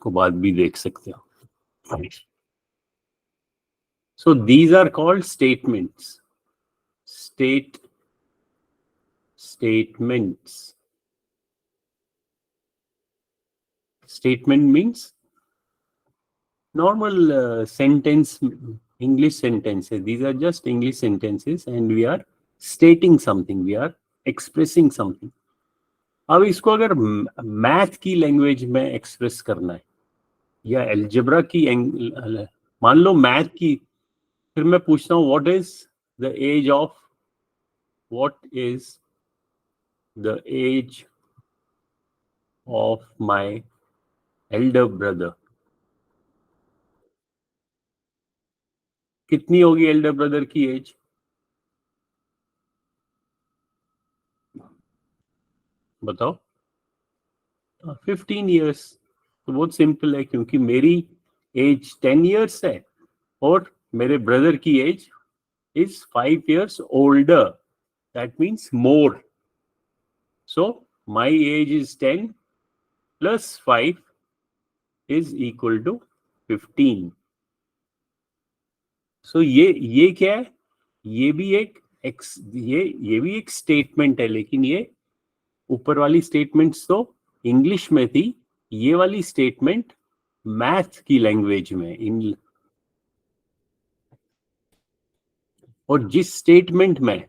उसको बाद भी देख सकते हो. So these are called statements. Statements. Statement means normal sentence, English sentences. These are just English sentences and we are stating something, we are expressing something. अब इसको अगर मैथ की लैंग्वेज में एक्सप्रेस करना है या एल्जेब्रा की, मान लो मैथ की, फिर मैं पूछता हूँ what is the age of my elder brother. कितनी होगी एल्डर ब्रदर की एज? बताओ. 15 ईयर्स. तो बहुत सिंपल है, क्योंकि मेरी एज 10 ईयर्स है और मेरे ब्रदर की as is 5 years older. That means more. So my age is 10 plus 5 is equal to 15. So ये क्या है? ये भी एक स्टेटमेंट है, लेकिन ये ऊपर वाली स्टेटमेंट्स तो इंग्लिश में थी, ये वाली स्टेटमेंट मैथ की लैंग्वेज में. और जिस स्टेटमेंट में,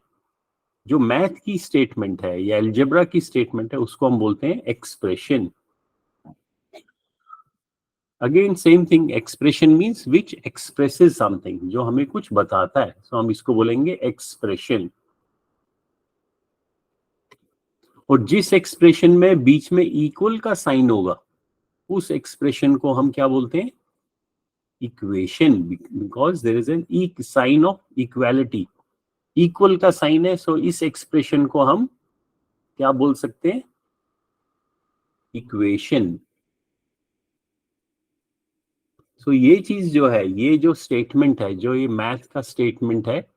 जो मैथ की स्टेटमेंट है या एल्जेब्रा की स्टेटमेंट है, उसको हम बोलते हैं expression. Again same thing, expression means which expresses something, जो हमें कुछ बताता है. सो हम इसको बोलेंगे एक्सप्रेशन. और जिस एक्सप्रेशन में बीच में इक्वल का साइन होगा, उस एक्सप्रेशन को हम क्या बोलते हैं? Equation. Because there is an sign of equality. Equal का साइन है, सो इस एक्सप्रेशन को हम क्या बोल सकते हैं? इक्वेशन. सो ये चीज जो है, ये जो स्टेटमेंट है, जो ये मैथ का स्टेटमेंट है,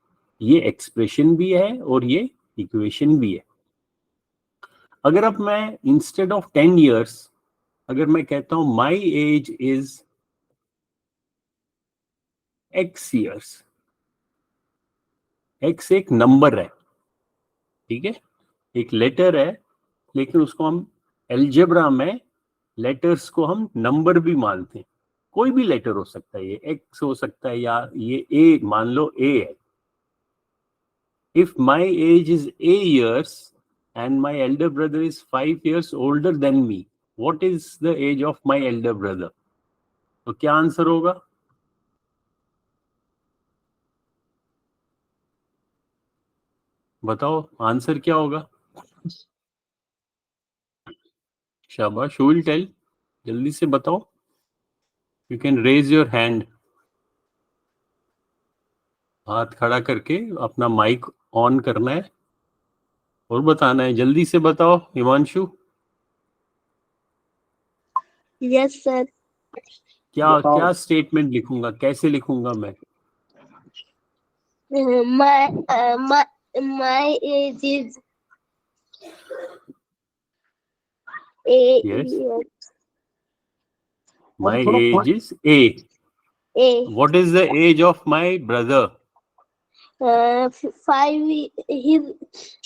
ये एक्सप्रेशन भी है और ये इक्वेशन भी है. अगर अब मैं इंस्टेड ऑफ 10 इयर्स अगर मैं कहता हूं my age is x years. x एक नंबर है, ठीक है, एक लेटर है, लेकिन उसको हम एल्जेब्रा में लेटर्स को हम नंबर भी मानते हैं. कोई भी लेटर हो सकता है, ये x हो सकता है या ये a, मान लो a है. If my age is a years and my elder brother is 5 years older than me, what is the age of my elder brother? तो क्या आंसर होगा? बताओ आंसर क्या होगा? शाबाश, who will tell? जल्दी से बताओ. You can raise your hand. हाथ खड़ा करके अपना माइक ऑन करना है और बताना है. जल्दी से बताओ हिमांशु. Yes sir. क्या स्टेटमेंट लिखूंगा, कैसे लिखूंगा मैं? my age is a. Yes. Years. My age is a. What is the age of my brother? 5. He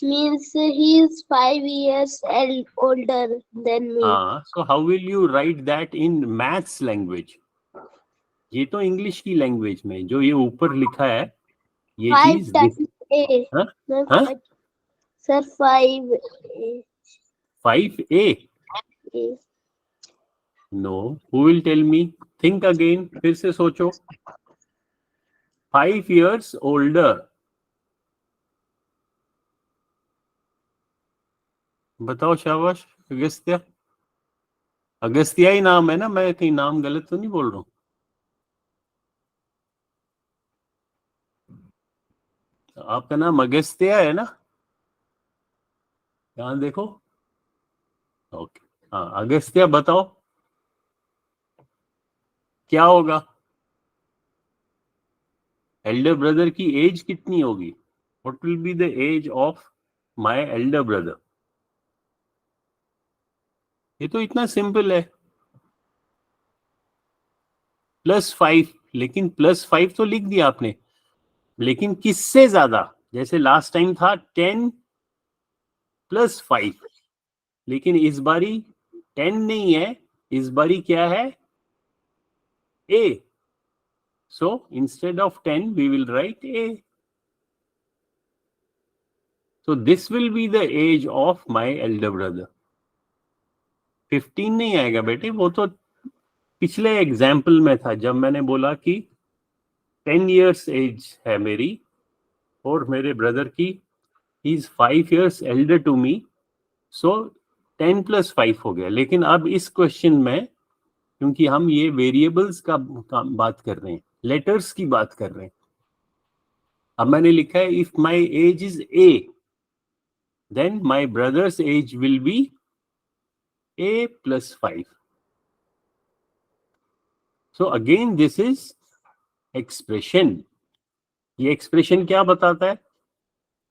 means he is 5 years older than me. So how will you write that in maths language? ये तो English की language में जो ये ऊपर लिखा है, ये चीज. Sir 5a. No, who will tell me? Think again. फिर से सोचो. 5 years older. बताओ शाबाश. अगस्त्या. अगस्त्या ही नाम है ना? मैं कहीं नाम गलत तो नहीं बोल रहा हूँ? आपका नाम अगस्त्या है ना? ध्यान देखो. ओके. हाँ अगस्त्या, बताओ क्या होगा? एल्डर ब्रदर की एज कितनी होगी? What will be the age of my elder brother? ये तो इतना सिंपल है. +5, लेकिन +5 तो लिख दिया आपने, लेकिन किससे ज्यादा? जैसे लास्ट टाइम था 10 + 5, लेकिन इस बारी 10 नहीं है, इस बारी क्या है? A. So instead of 10 we will write A. So this will be the age of my elder brother. 15 नहीं आएगा बेटे, वो तो पिछले एग्जाम्पल में था जब मैंने बोला कि 10 years एज है मेरी और मेरे ब्रदर की is 5 years elder to me, so 10 + 5 हो गया। लेकिन अब इस क्वेश्चन में क्योंकि हम ये वेरिएबल्स का बात कर रहे हैं, लेटर्स की बात कर रहे हैं, अब मैंने लिखा है if my age is A, then my brother's age will be A + 5. So again this is expression. ये एक्सप्रेशन क्या बताता है?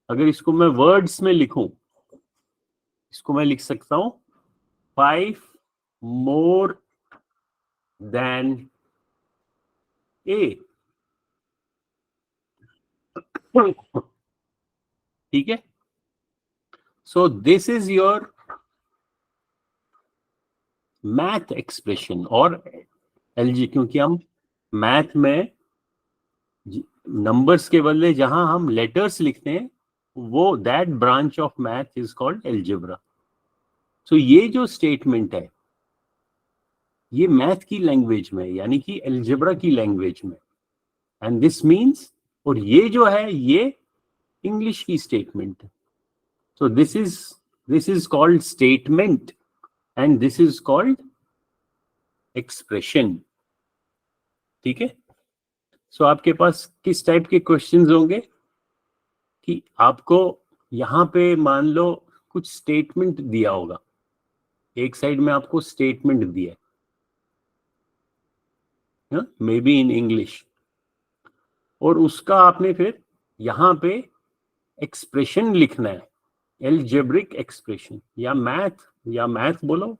अगर इसको मैं वर्ड्स में लिखूं, इसको मैं लिख सकता हूं 5 more than A. ठीक है, so this is your math expression और एलजी, क्योंकि हम मैथ में नंबर्स के बदले जहां हम लेटर्स लिखते हैं वो that branch of math is called algebra. So ये जो स्टेटमेंट है ये मैथ की लैंग्वेज में यानी कि एल्जेब्रा की लैंग्वेज में, एंड दिस मीन्स, और ये जो है ये इंग्लिश की स्टेटमेंट है। So this is called statement and this is called expression. ठीक है, सो आपके पास किस टाइप के क्वेश्चंस होंगे कि आपको यहां पे मान लो कुछ स्टेटमेंट दिया होगा, एक साइड में आपको स्टेटमेंट दिया है मे बी इन इंग्लिश, और उसका आपने फिर यहां पे एक्सप्रेशन लिखना है, एल्जेब्रिक एक्सप्रेशन या मैथ बोलो,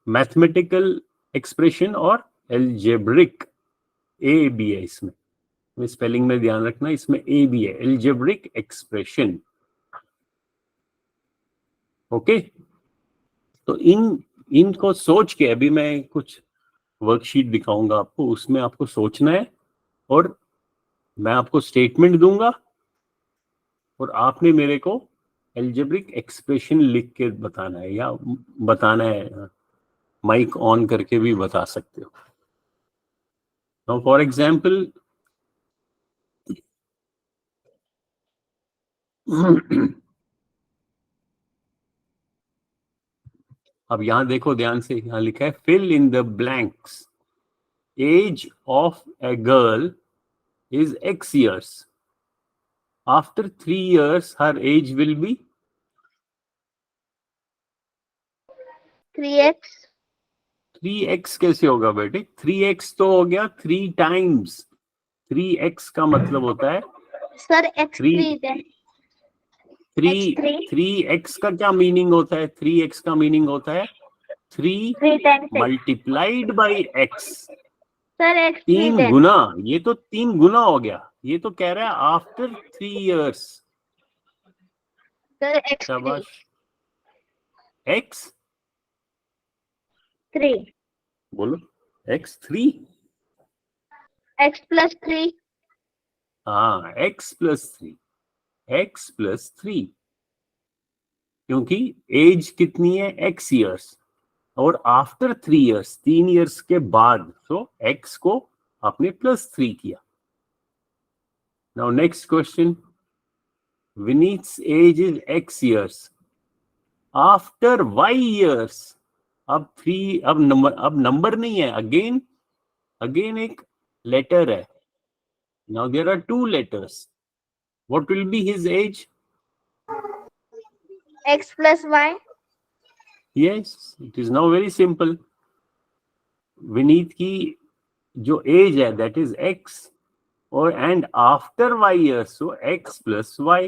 मैथमेटिकल एक्सप्रेशन और एल्जेब्रिक, ए बी है इसमें स्पेलिंग में ध्यान रखना, इसमें ए भी है, एल्जेब्रिक एक्सप्रेशन। ओके, तो इनको सोच के अभी मैं कुछ वर्कशीट दिखाऊंगा आपको, उसमें आपको सोचना है और मैं आपको स्टेटमेंट दूंगा और आपने मेरे को एल्जेब्रिक एक्सप्रेशन लिख के बताना है, या बताना है माइक ऑन करके भी बता सकते हो। नाउ फॉर एग्जांपल अब यहां देखो ध्यान से, यहां लिखा है fill in the blanks, age of a girl is X years. After 3 years, her age will be 3x. 3x कैसे होगा बेटे? 3x तो हो गया 3 times. 3x का मतलब होता है सर x3 then 3x का क्या मीनिंग होता है? 3x का मीनिंग होता है 3 times x. Multiplied by x, sir x3 3 then गुना, ये तो 3 गुना हो गया, ये तो कह रहा है आफ्टर 3 years। सर x3 शाबाश, x 3 बोलो, x3, x + 3 हाँ x + 3, क्योंकि एज कितनी है? x years, और आफ्टर 3 years, 3 years के बाद, सो x को आपने +3 किया। Now next question, Vineet's age is x years, after y years, अब 3, अब नंबर नहीं है, अगेन एक लेटर है। Now there are 2 letters, what will be his age? x + y. Yes, it is now very simple. Vineet की जो एज है that is x, और and after y years, so x + y.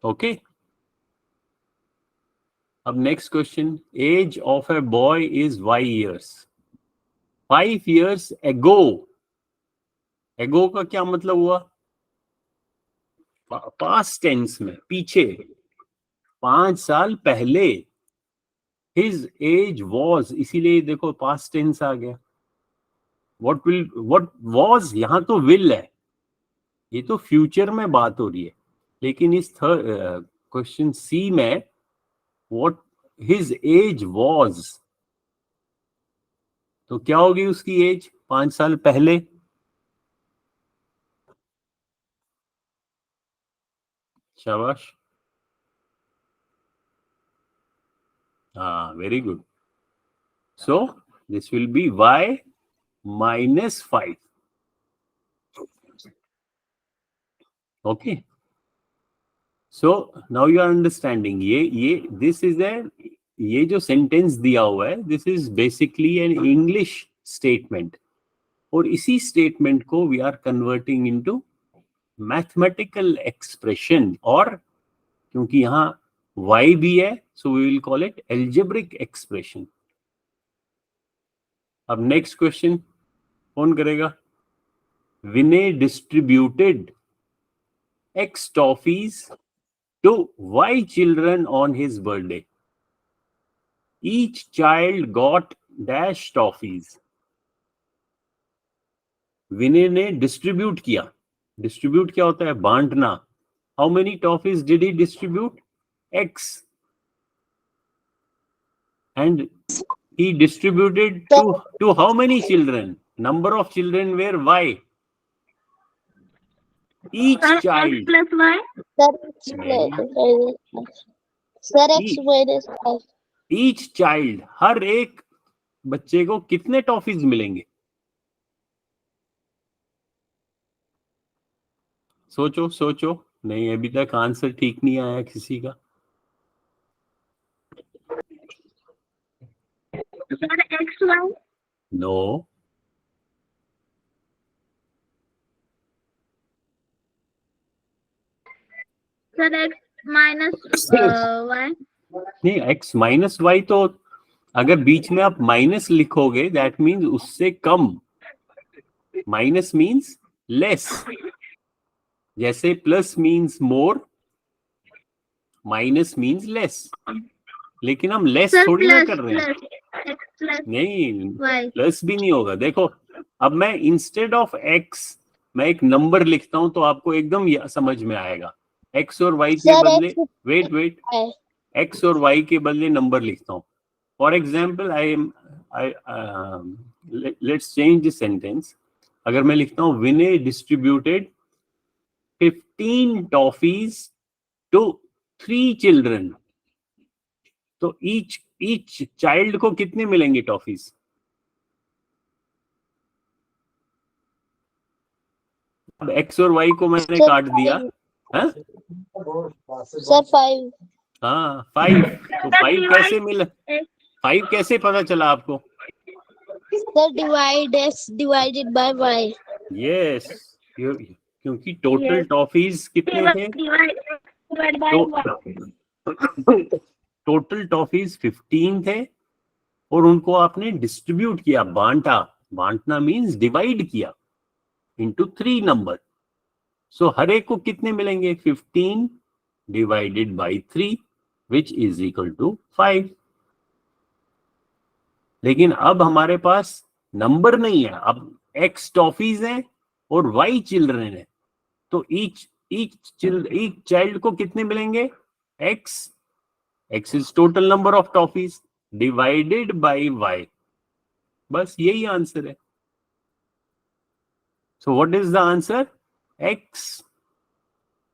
Okay, अब next question, age of a boy is 5 years. 5 years ago. एगो का क्या मतलब हुआ? पास्ट टेंस में, पीछे, 5 साल पहले. हिज एज वॉज, इसीलिए देखो पास्ट टेंस आ गया. व्हाट वॉज, यहां तो विल है, ये तो फ्यूचर में बात हो रही है. लेकिन इस क्वेश्चन सी में व्हाट हिज एज वॉज, तो क्या होगी उसकी एज 5 साल पहले? शाबाश, हाँ, very good. So this will be y -5. Okay, so now you are understanding. ये दिस इज ए, ये जो सेंटेंस दिया हुआ है, this is basically an English statement. और इसी स्टेटमेंट को we are converting into mathematical expression. और क्योंकि यहाँ y भी है, so we will call it algebraic expression. अब नेक्स्ट क्वेश्चन कौन करेगा? Vinay distributed X toffees to Y children on his birthday. Each child got dash toffees. विनय ने डिस्ट्रीब्यूट किया. डिस्ट्रीब्यूट क्या होता है? बांटना. How many toffees did he distribute? X. And he distributed to how many children? Number of children were Y. Each child. X plus y. Sir, X minus y. Each child, हर एक बच्चे को कितने toffees मिलेंगे? सोचो सोचो. नहीं, अभी तक आंसर ठीक नहीं आया किसी का. Sir, X y. No. Sir, X minus y. नहीं, x माइनस वाई तो अगर बीच में आप माइनस लिखोगे दैट मीन्स उससे कम. Minus means less. जैसे plus means more, minus means less. लेकिन हम लेस थोड़ी ना कर रहे हैं. नहीं, प्लस भी नहीं होगा. देखो, अब मैं इंस्टेड ऑफ x मैं एक नंबर लिखता हूं तो आपको एकदम समझ में आएगा. x और y के बदले, वेट, x और y के बदले नंबर लिखता हूं. For example, let's change this sentence. अगर मैं लिखता हूं विनय डिस्ट्रीब्यूटेड 15 टॉफीज टू 3 चिल्ड्रन, तो ईच चाइल्ड को कितने मिलेंगे टॉफीज? अब x और y को मैंने काट दिया. सर 5. हाँ, 5. तो 5 कैसे मिला? 5 कैसे पता चला आपको? Sir divide x divided by y. Yes, क्योंकि टोटल टॉफीज कितने थे? टोटल टॉफीज 15 थे और उनको आपने डिस्ट्रीब्यूट किया, बांटा. बांटना मीन्स डिवाइड किया इनटू 3 नंबर. सो हर एक को कितने मिलेंगे? 15 divided by 3 which is equal to 5. लेकिन अब हमारे पास नंबर नहीं है, अब x टॉफीज हैं और y चिल्ड्रन है. तो ईच चाइल्ड को कितने मिलेंगे? x is total number of toffees divided by y. बस यही आंसर है. So what is the answer? x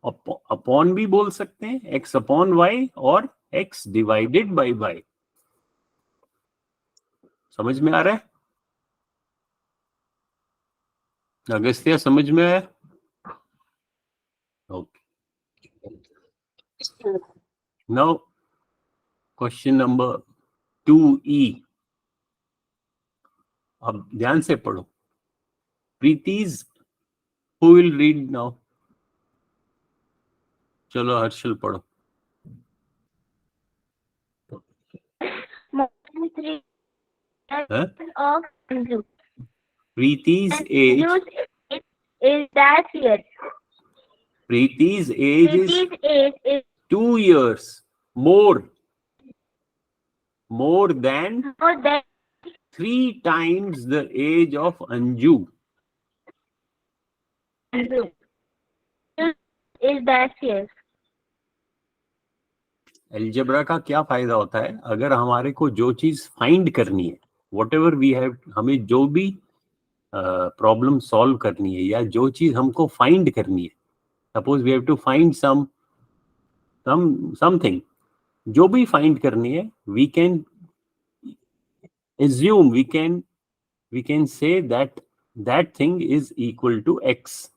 upon भी बोल सकते हैं, x अपॉन y और x डिवाइडेड बाय y. समझ में आ रहा है? अगस्त्या, समझ में आया? Okay. Now question number 2E. अब ध्यान से पढ़ो. Preeti's, who will read now? चलो हर्षल पढ़ो. 3 Huh? of Anju. Preeti's age. Anju's age is that year. Preeti's age is Preeti's age is 2 years more than more than 3 times the age of Anju. Anju. Is that year. Algebra का क्या फायदा होता है? अगर हमारे को जो चीज फाइंड करनी है, वॉट एवर वी हैव, हमें जो भी प्रॉब्लम सॉल्व करनी है या जो चीज हमको फाइंड करनी है, suppose we have to find something, जो भी फाइंड करनी है, we can assume, we can say that thing is equal to x,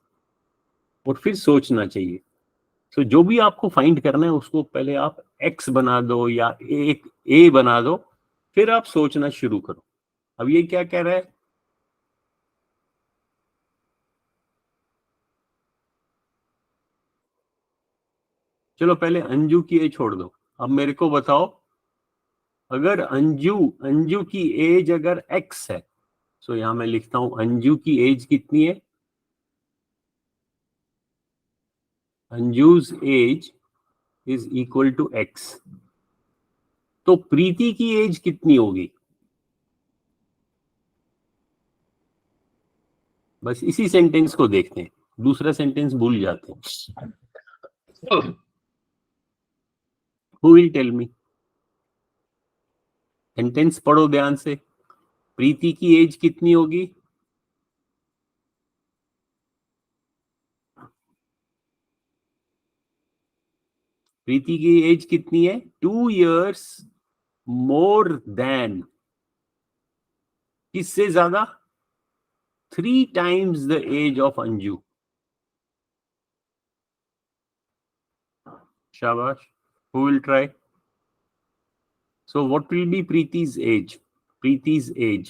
और फिर सोचना चाहिए। तो जो भी आपको फाइंड करना है उसको पहले आप x बना दो या एक a बना दो, फिर आप सोचना शुरू करो। अब ये क्या कह रहा है? चलो पहले अंजू की एज छोड़ दो, अब मेरे को बताओ, अगर अंजू की एज अगर x है, तो यहां मैं लिखता हूं अंजू की एज कितनी है? Anju's age is equal to x। तो प्रीति की एज कितनी होगी? बस इसी सेंटेंस को देखते हैं, दूसरा सेंटेंस भूल जाते हैं। Who will tell me? Sentence पढ़ो ध्यान से। प्रीति की एज कितनी होगी? प्रीति की एज कितनी है? 2 years मोर देन, किससे ज्यादा? 3 times the age of Anju. शाबाश। Who will try? So what will be Preeti's age? Preeti's age.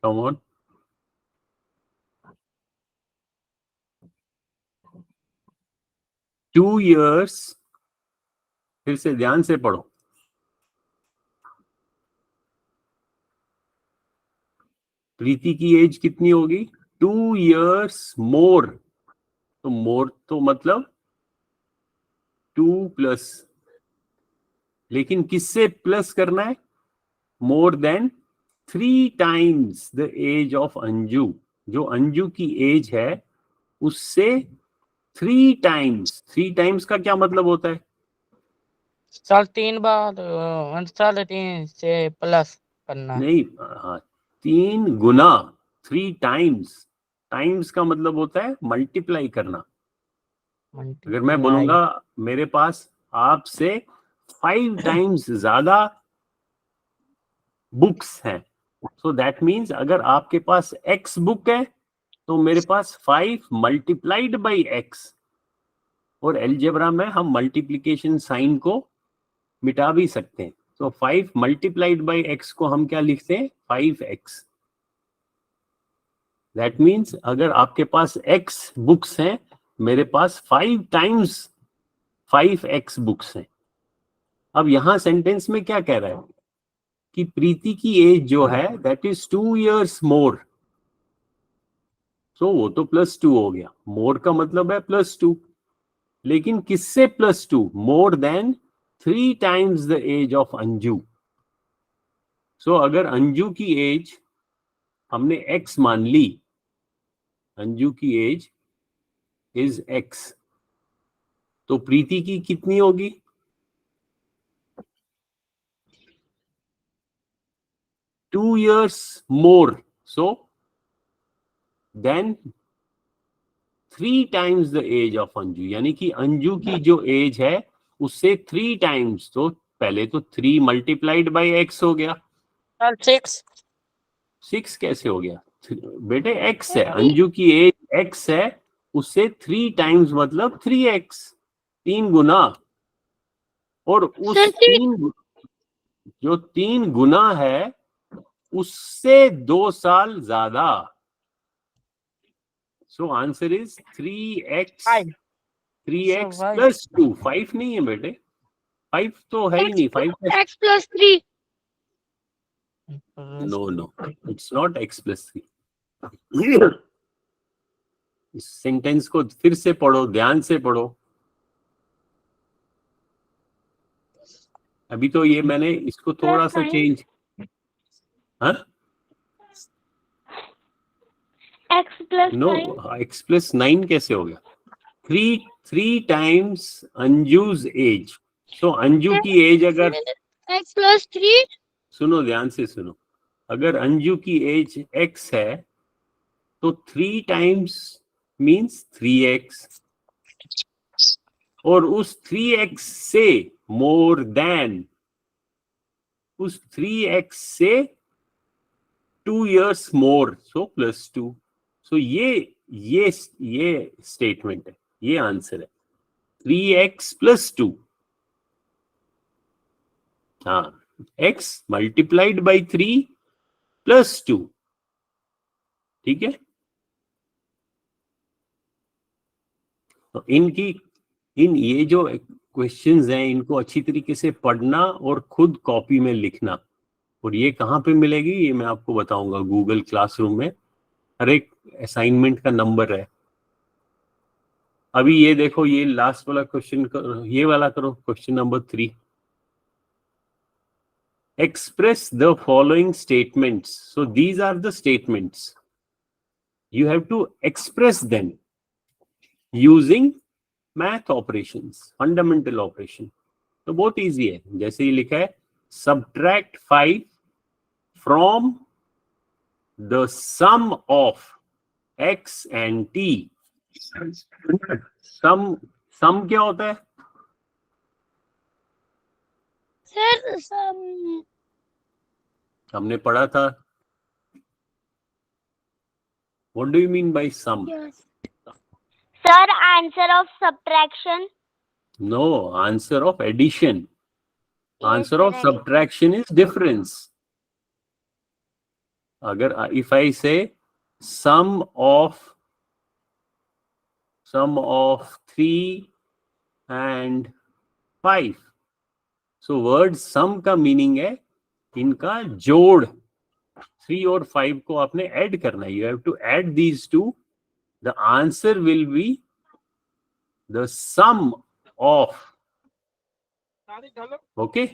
Come on. Two years, फिर से ध्यान से पढ़ो। प्रीति की एज कितनी होगी? 2 years मोर। तो मोर तो मतलब 2 प्लस, लेकिन किससे प्लस करना है? More than 3 times the age of Anju. जो अंजू की एज है उससे 3 times। 3 times का क्या मतलब होता है? साल 3 बाद साल 3 से प्लस करना। नहीं, हाँ, 3 गुना, 3 times। टाइम्स का मतलब होता है मल्टीप्लाई करना। अगर मैं बोलूंगा मेरे पास आपसे 5 times ज्यादा बुक्स हैं, सो दैट मीन्स अगर आपके पास x बुक है तो मेरे पास 5 मल्टीप्लाइड बाई x। और अलजेब्रा में हम मल्टीप्लिकेशन साइन को मिटा भी सकते हैं। तो 5 मल्टीप्लाइड बाई x को हम क्या लिखते हैं? 5x। दैट मीन्स अगर आपके पास x बुक्स हैं, मेरे पास 5 times 5x बुक्स हैं। अब यहां सेंटेंस में क्या कह रहा है कि प्रीति की एज जो है दैट इज 2 years मोर। सो वो तो +2 हो गया, मोर का मतलब है +2, लेकिन किससे +2? More than 3 times the age of Anju. So अगर अंजू की एज हमने x मान ली, अंजू की एज इज x, तो प्रीति की कितनी होगी? 2 years more, so then 3 times the age of Anju. यानी कि अंजू की जो एज है उससे 3 times। तो पहले तो 3 मल्टीप्लाइड बाई x हो गया। 6 कैसे हो गया? बेटे x है, अंजू की एज x है, उससे 3 times मतलब 3x, 3 गुना। और उस 3 जो 3 गुना है उससे 2 साल ज्यादा। So answer is 3x 5. 3x So why? plus 2. 5 नहीं है बेटे, 5 तो है ही नहीं. 5 X plus 3. no, it's not x plus 3. इस सेंटेंस को फिर से पढ़ो, ध्यान से पढ़ो. अभी तो ये मैंने इसको थोड़ा सा चेंज. हाँ, X plus no, 9. x plus 9 कैसे हो गया? 3 times Anju's age. So Anju की एज अगर, X plus 3. सुनो ध्यान से सुनो, अगर अंजू की एज x है तो 3 times मीन्स 3x, और उस 3x से मोर देन, उस 3x से 2 years मोर, सो प्लस 2. सो ये स्टेटमेंट है, ये आंसर है 3x plus 2. हाँ, x मल्टीप्लाइड बाई 3 प्लस 2. ठीक है. तो ये जो क्वेश्चंस हैं, इनको अच्छी तरीके से पढ़ना और खुद कॉपी में लिखना. और ये कहाँ पे मिलेगी, ये मैं आपको बताऊंगा. गूगल क्लासरूम में हर एक असाइनमेंट का नंबर है. अभी ये देखो, ये लास्ट वाला क्वेश्चन, ये वाला करो, question number 3. Express the following statements. So these are the statements. You have to express them using math operations, fundamental operation. तो बहुत easy है. जैसे ही लिखा है, subtract 5 from the sum of x and t. sum क्या होता है? Sir, some. हमने पढ़ा था. What do you mean by sum? Yes. Sir, answer of subtraction. No, answer of addition. Answer of Yes, subtraction is difference. अगर if I say sum of 3 and 5, so word sum का meaning है इनका जोड़. 3 और 5 को आपने add करना है. You have to add these two. The answer will be the sum of. Okay?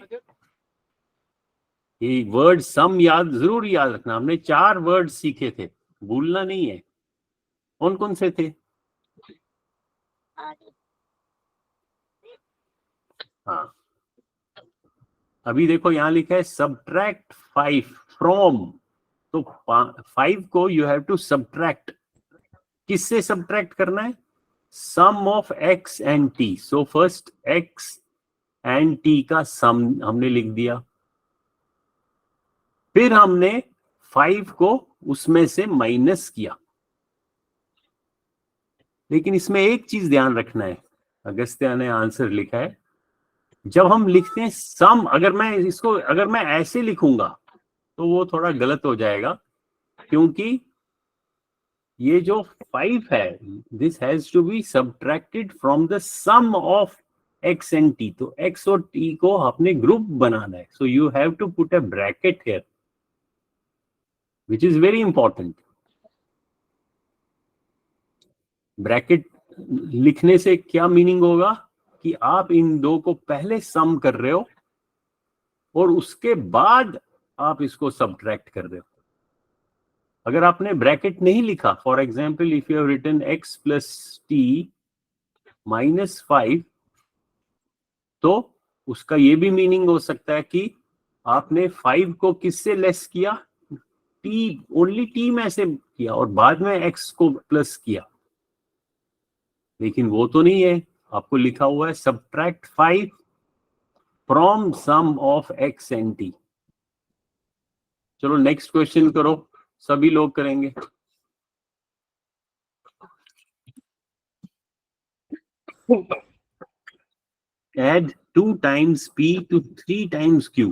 ये वर्ड सम जरूर याद रखना. हमने 4 वर्ड सीखे थे, भूलना नहीं है. कौन कौन से थे? हाँ, अभी देखो यहां लिखा है सब्ट्रैक्ट 5 फ्रॉम. तो 5 को यू हैव टू सब्ट्रैक्ट. किससे सब्ट्रैक्ट करना है? Sum of x and t. So first x and t का सम हमने लिख दिया. फिर हमने 5 को उसमें से माइनस किया. लेकिन इसमें एक चीज ध्यान रखना है, अगस्त्या ने आंसर लिखा है, जब हम लिखते हैं सम, अगर मैं ऐसे लिखूंगा तो वो थोड़ा गलत हो जाएगा, क्योंकि ये जो 5 है, this has to be subtracted from the sum of x and t. तो x और t को आपने ग्रुप बनाना है. So you have to put a bracket here, which is very important. Bracket लिखने से क्या मीनिंग होगा कि आप इन दो को पहले सम कर रहे हो और उसके बाद आप इसको सब्ट्रैक्ट कर रहे हो. अगर आपने ब्रैकेट नहीं लिखा, for example if you have written x plus t minus 5, तो उसका ये भी मीनिंग हो सकता है कि आपने 5 को किससे लेस किया? t, ओनली t में से किया और बाद में x को प्लस किया. लेकिन वो तो नहीं है. आपको लिखा हुआ है subtract 5 from sum of x and t. चलो नेक्स्ट क्वेश्चन करो, सभी लोग करेंगे. Add 2 times p to 3 times q.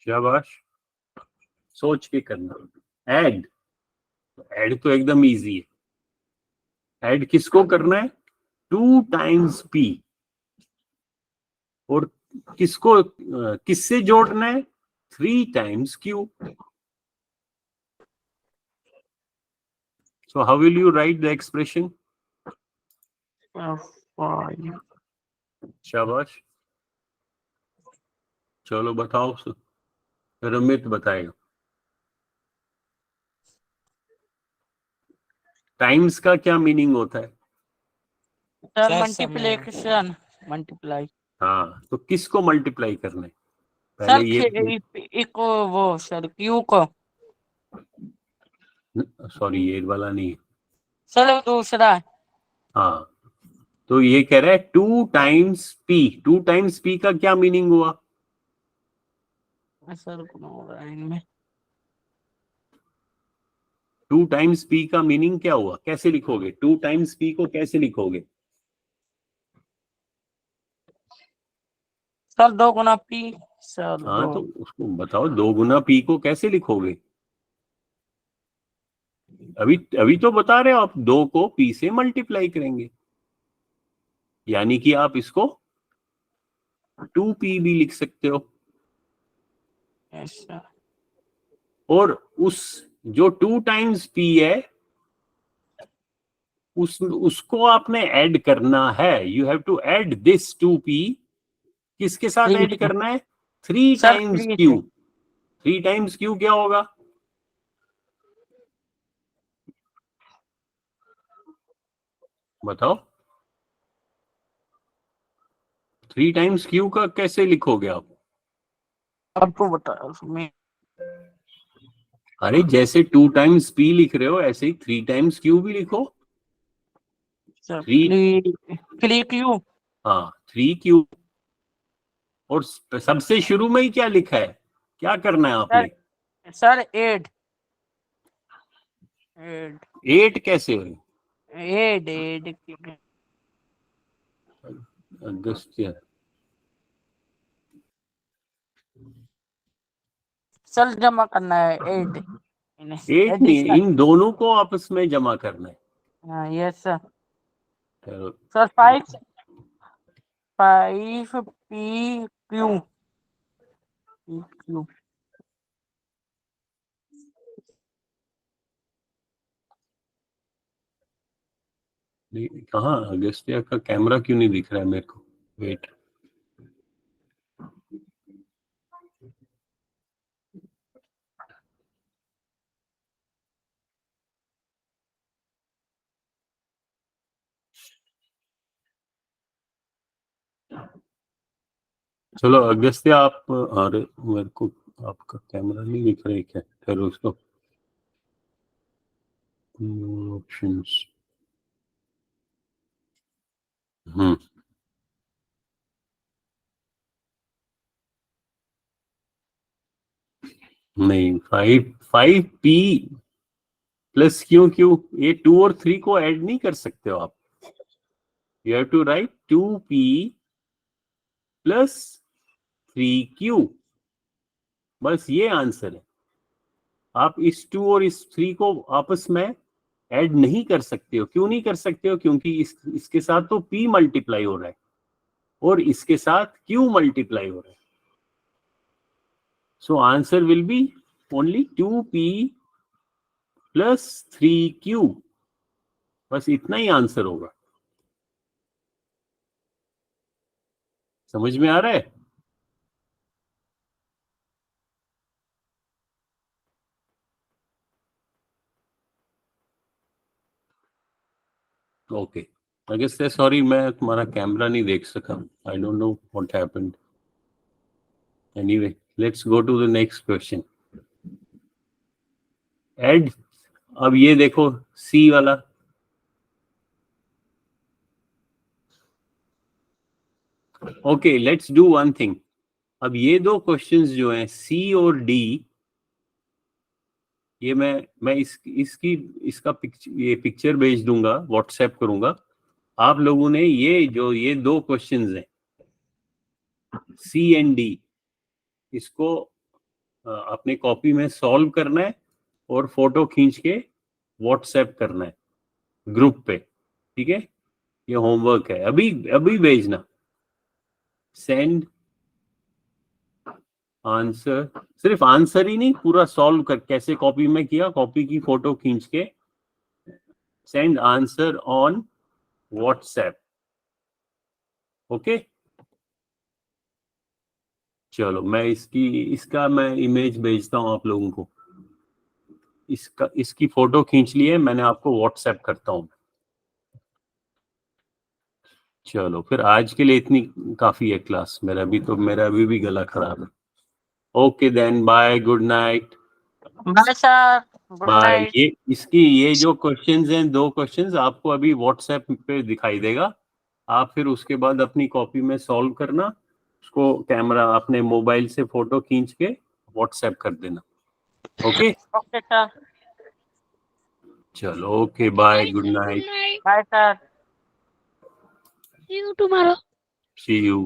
शाबाश, सोच के करना। ऐड, ऐड तो एकदम इजी है। ऐड किसको करना है? 2 टाइम्स पी। और किसको किससे जोड़ना है? 3 times Q. So how will you write the expression? 5। शाबाश, चलो बताओ, रमित बताएगा। टाइम्स का क्या मीनिंग होता है? Sir sir, multiplication, multiply. हाँ, तो किसको मल्टीप्लाई करना है? सर पहले ये, एक वो सर क्यू को। सॉरी ये वाला नहीं है। सर वो दूसरा है। हाँ, तो ये कह रहा है 2 टाइम्स पी। 2 टाइम्स पी का क्या मीनिंग हुआ? सर इनमें 2 टाइम्स पी का मीनिंग क्या हुआ? कैसे लिखोगे 2 टाइम्स पी को? कैसे लिखोगे? सर 2 गुना पी। सर हाँ, तो 2। उसको बताओ 2 गुना पी को कैसे लिखोगे? अभी अभी तो बता रहे हो आप, 2 को पी से मल्टीप्लाई करेंगे, यानी कि आप इसको 2p भी लिख सकते हो। ऐसा और उस जो 2 टाइम्स p है, उसको आपने ऐड करना है। You have to add this 2p। किसके साथ 3 ऐड करना है? 3 सर टाइम्स 3 q। से। 3 टाइम्स q क्या होगा? बताओ, 3 टाइम्स q का कैसे लिखोगे आप? आपको बताया उसमें। अरे जैसे 2 टाइम्स p लिख रहे हो, ऐसे ही 3 टाइम्स q भी लिखो। Sir 3, 3 Q. हाँ 3q। और सबसे शुरू में ही क्या लिखा है? क्या करना है सर आपने? सर 8 8 8 कैसे हो? 8 अगस्त्य, सर जमा करना है 8 8 नहीं, एडिशन। इन दोनों को आपस में जमा करना है। हाँ यस सर। चलो, सर 5 पी क्यू क्यू। कहाँ अगस्त्य का कैमरा क्यों नहीं दिख रहा है मेरे को? वेट, चलो अगस्त्य आप, अरे मेरे को आपका कैमरा नहीं दिख रहा है क्या? फिर उसको ऑप्शंस, नहीं, 5p प्लस क्यू। ये 2 और 3 को ऐड नहीं कर सकते हो आप। You have to write 2p plus 3q। बस ये आंसर है। आप इस 2 और इस 3 को आपस में ऐड नहीं कर सकते हो। क्यों नहीं कर सकते हो? क्योंकि इसके साथ तो p मल्टीप्लाई हो रहा है और इसके साथ q मल्टीप्लाई हो रहा है। So answer will be only 2p plus 3q। बस इतना ही आंसर होगा। समझ में आ रहा है? ओके, आई गेस सॉरी मैं तुम्हारा कैमरा नहीं देख सका। I don't know what happened. Anyway, let's go to the next question. Add, अब ये देखो सी वाला। Okay, let's do one thing. अब ये 2 क्वेश्चंस जो हैं सी और डी, ये मैं इसकी इसका ये पिक्चर भेज दूंगा, व्हाट्सएप करूंगा। आप लोगों ने ये 2 क्वेश्चंस हैं सी एंड डी, इसको अपने कॉपी में सॉल्व करना है और फोटो खींच के व्हाट्सएप करना है ग्रुप पे, ठीक है। ये होमवर्क है, अभी अभी भेजना। सेंड आंसर, सिर्फ आंसर ही नहीं, पूरा सॉल्व कर, कैसे कॉपी में किया, कॉपी की फोटो खींच के send answer on WhatsApp. Okay, चलो मैं इसका मैं इमेज भेजता हूं आप लोगों को। इसकी फोटो खींच ली है मैंने, आपको व्हाट्सएप करता हूं। चलो फिर आज के लिए इतनी काफी है क्लास, मेरा अभी भी गला खराब है। Okay then, bye, good night. Bye sir, good bye. Night. ये जो क्वेश्चंस हैं, 2 क्वेश्चंस आपको अभी व्हाट्सएप पे दिखाई देगा। आप फिर उसके बाद अपनी कॉपी में सॉल्व करना, उसको कैमरा अपने मोबाइल से फोटो खींच के व्हाट्सएप कर देना। ओके ओके सर, चलो, okay, bye, good night, night. Bye sir. See you tomorrow. See you.